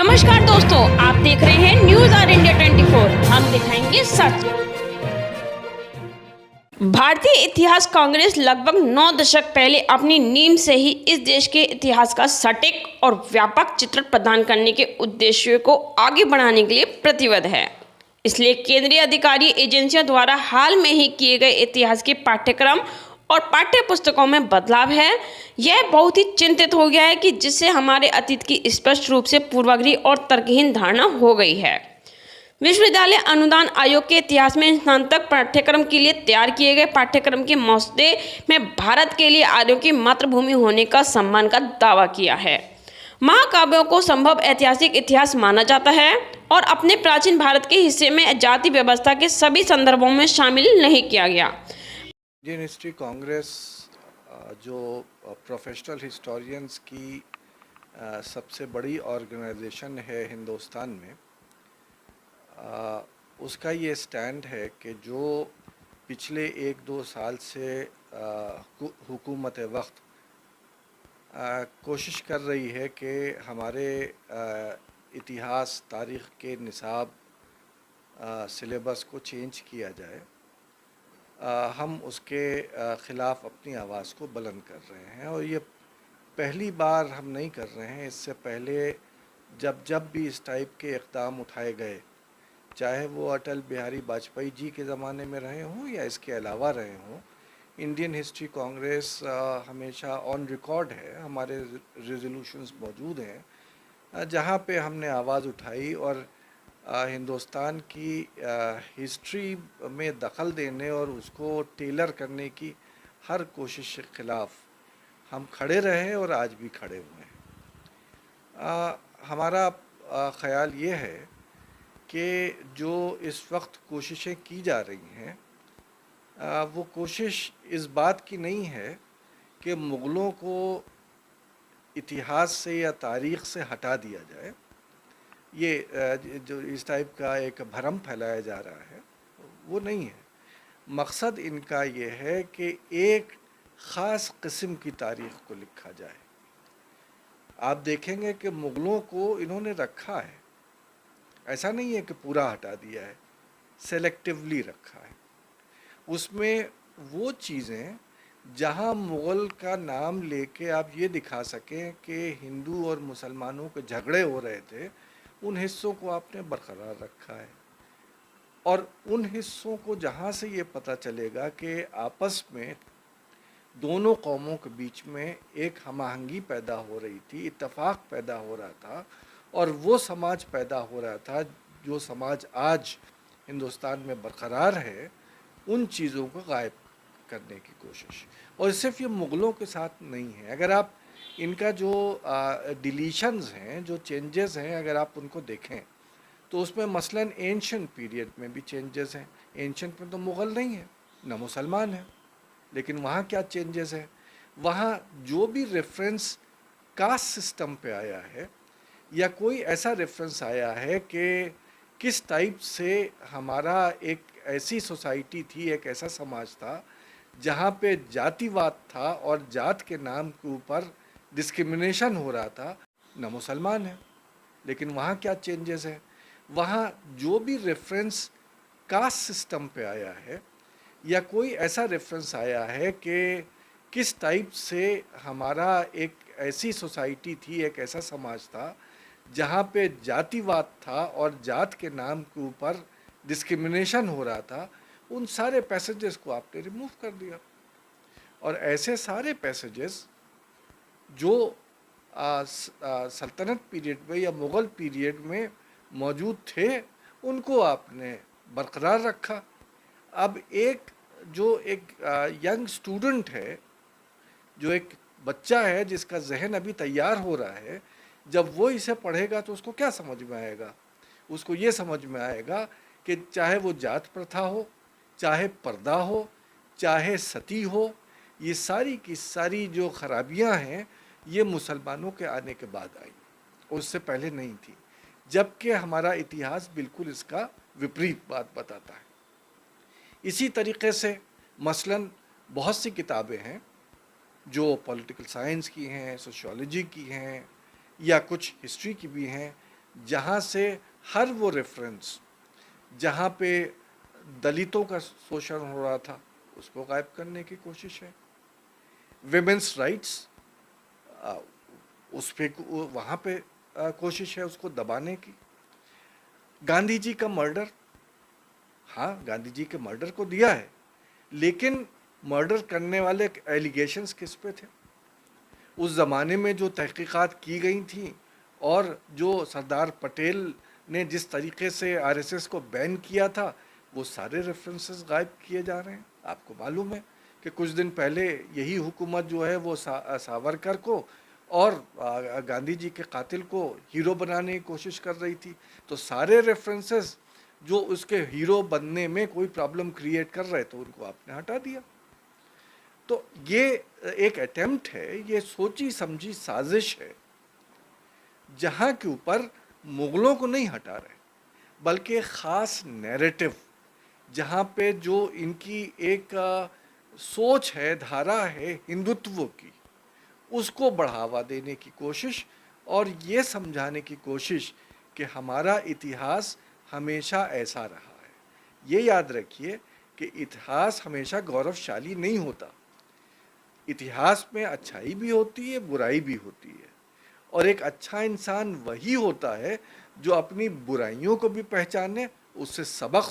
नमस्कार दोस्तों, आप देख रहे हैं न्यूज आर इंडिया 24। हम दिखाएंगे सच। भारतीय इतिहास कांग्रेस लगभग 9 दशक पहले अपनी नींव से ही इस देश के इतिहास का सटीक और व्यापक चित्रण प्रदान करने के उद्देश्य को आगे बढ़ाने के लिए प्रतिबद्ध है। इसलिए केंद्रीय अधिकारी एजेंसियों द्वारा हाल में ही किए गए इतिहास के पाठ्यक्रम और पाठ्य पुस्तकों में बदलाव है, यह बहुत ही चिंतित हो गया है कि जिससे हमारे अतीत की स्पष्ट रूप से पूर्वाग्रही और तर्कहीन धारणा हो गई है। विश्वविद्यालय अनुदान आयोग के इतिहास में स्नातक पाठ्यक्रम के लिए तैयार किए गए पाठ्यक्रम के मसौदे में भारत के लिए आर्यों की मातृभूमि होने का सम्मान का दावा किया है। महाकाव्यों को संभव ऐतिहासिक इतिहास माना जाता है और अपने प्राचीन भारत के हिस्से में जाति व्यवस्था के सभी संदर्भों में शामिल नहीं किया गया। इंडियन हिस्ट्री कांग्रेस जो प्रोफेशनल हिस्टोरियंस की सबसे बड़ी ऑर्गेनाइजेशन है हिंदुस्तान में, उसका ये स्टैंड है कि जो पिछले 1-2 साल से हुकूमत वक्त कोशिश कर रही है कि हमारे इतिहास तारीख़ के निसाब सिलेबस को चेंज किया जाए, हम उसके ख़िलाफ़ अपनी आवाज़ को बुलंद कर रहे हैं। और ये पहली बार हम नहीं कर रहे हैं। इससे पहले जब भी इस टाइप के इक़दाम उठाए गए, चाहे वो अटल बिहारी वाजपेयी जी के ज़माने में रहे हों या इसके अलावा रहे हों, इंडियन हिस्ट्री कांग्रेस हमेशा ऑन रिकॉर्ड है। हमारे रेजोल्यूशंस मौजूद हैं जहाँ पे हमने आवाज़ उठाई और हिंदुस्तान की हिस्ट्री में दखल देने और उसको टेलर करने की हर कोशिश के ख़िलाफ़ हम खड़े रहे और आज भी खड़े हुए हैं। हमारा ख़याल ये है कि जो इस वक्त कोशिशें की जा रही हैं, वो कोशिश इस बात की नहीं है कि मुग़लों को इतिहास से या तारीख़ से हटा दिया जाए। ये जो इस टाइप का एक भ्रम फैलाया जा रहा है वो नहीं है। मकसद इनका ये है कि एक ख़ास किस्म की तारीख़ को लिखा जाए। आप देखेंगे कि मुग़लों को इन्होंने रखा है, ऐसा नहीं है कि पूरा हटा दिया है, सेलेक्टिवली रखा है। उसमें वो चीज़ें जहाँ मुग़ल का नाम लेके आप ये दिखा सकें कि हिंदू और मुसलमानों के झगड़े हो रहे थे, उन हिस्सों को आपने बरकरार रखा है। और उन हिस्सों को जहाँ से ये पता चलेगा कि आपस में दोनों कौमों के बीच में एक हम-आहंगी पैदा हो रही थी, इत्तेफाक पैदा हो रहा था और वो समाज पैदा हो रहा था जो समाज आज हिंदुस्तान में बरकरार है, उन चीज़ों को गायब करने की कोशिश। और सिर्फ ये मुग़लों के साथ नहीं है। अगर आप इनका जो डिलीशंस हैं, जो चेंजेस हैं, अगर आप उनको देखें तो उसमें मसलन एंशिएंट पीरियड में भी चेंजेस हैं। एंशिएंट में तो मुग़ल नहीं है, ना मुसलमान है, लेकिन वहाँ क्या चेंजेस हैं? वहाँ जो भी रेफरेंस कास्ट सिस्टम पे आया है या कोई ऐसा रेफरेंस आया है कि किस टाइप से हमारा एक ऐसी सोसाइटी थी, एक ऐसा समाज था जहाँ पे जातिवाद था और जात के नाम के ऊपर डिस्क्रिमिनेशन हो रहा था, ना मुसलमान है, लेकिन वहाँ क्या चेंजेस है? वहाँ जो भी रेफरेंस कास्ट सिस्टम पे आया है या कोई ऐसा रेफरेंस आया है कि किस टाइप से हमारा एक ऐसी सोसाइटी थी, एक ऐसा समाज था जहाँ पे जातिवाद था और जात के नाम के ऊपर डिस्क्रिमिनेशन हो रहा था, उन सारे पैसेजेस को आपने रिमूव कर दिया। और ऐसे सारे पैसेजेस जो सल्तनत पीरियड में या मुग़ल पीरियड में मौजूद थे, उनको आपने बरकरार रखा। अब जो एक यंग स्टूडेंट है, जो एक बच्चा है जिसका जहन अभी तैयार हो रहा है, जब वो इसे पढ़ेगा तो उसको क्या समझ में आएगा? उसको ये समझ में आएगा कि चाहे वो जात प्रथा हो, चाहे पर्दा हो, चाहे सती हो, ये सारी की सारी जो खराबियां हैं, ये मुसलमानों के आने के बाद आई, उससे पहले नहीं थी। जबकि हमारा इतिहास बिल्कुल इसका विपरीत बात बताता है। इसी तरीक़े से मसलन बहुत सी किताबें हैं जो पॉलिटिकल साइंस की हैं, सोशियोलॉजी की हैं या कुछ हिस्ट्री की भी हैं, जहाँ से हर वो रेफरेंस जहाँ पे दलितों का शोषण हो रहा था उसको गायब करने की कोशिश है। विमेंस राइट्स उस पे वहाँ पे कोशिश है उसको दबाने की। गांधी जी का मर्डर, हाँ गांधी जी के मर्डर को दिया है, लेकिन मर्डर करने वाले एलिगेशंस किस पे थे? उस ज़माने में जो तहकीकात की गई थी और जो सरदार पटेल ने जिस तरीके से आरएसएस को बैन किया था, वो सारे रेफरेंसेस गायब किए जा रहे हैं। आपको मालूम है कि कुछ दिन पहले यही हुकूमत जो है वो सावरकर को और गांधी जी के कातिल को हीरो बनाने की कोशिश कर रही थी। तो सारे रेफरेंसेस जो उसके हीरो बनने में कोई प्रॉब्लम क्रिएट कर रहे थे उनको आपने हटा दिया। तो ये एक अटेम्प्ट है, ये सोची समझी साजिश है, जहाँ के ऊपर मुगलों को नहीं हटा रहे बल्कि एक ख़ास नैरेटिव, जहाँ पे जो इनकी एक सोच है, धारा है हिंदुत्व की, उसको बढ़ावा देने की कोशिश और ये समझाने की कोशिश कि हमारा इतिहास हमेशा ऐसा रहा है। ये याद रखिए कि इतिहास हमेशा गौरवशाली नहीं होता। इतिहास में अच्छाई भी होती है, बुराई भी होती है, और एक अच्छा इंसान वही होता है जो अपनी बुराइयों को भी पहचाने, उससे सबक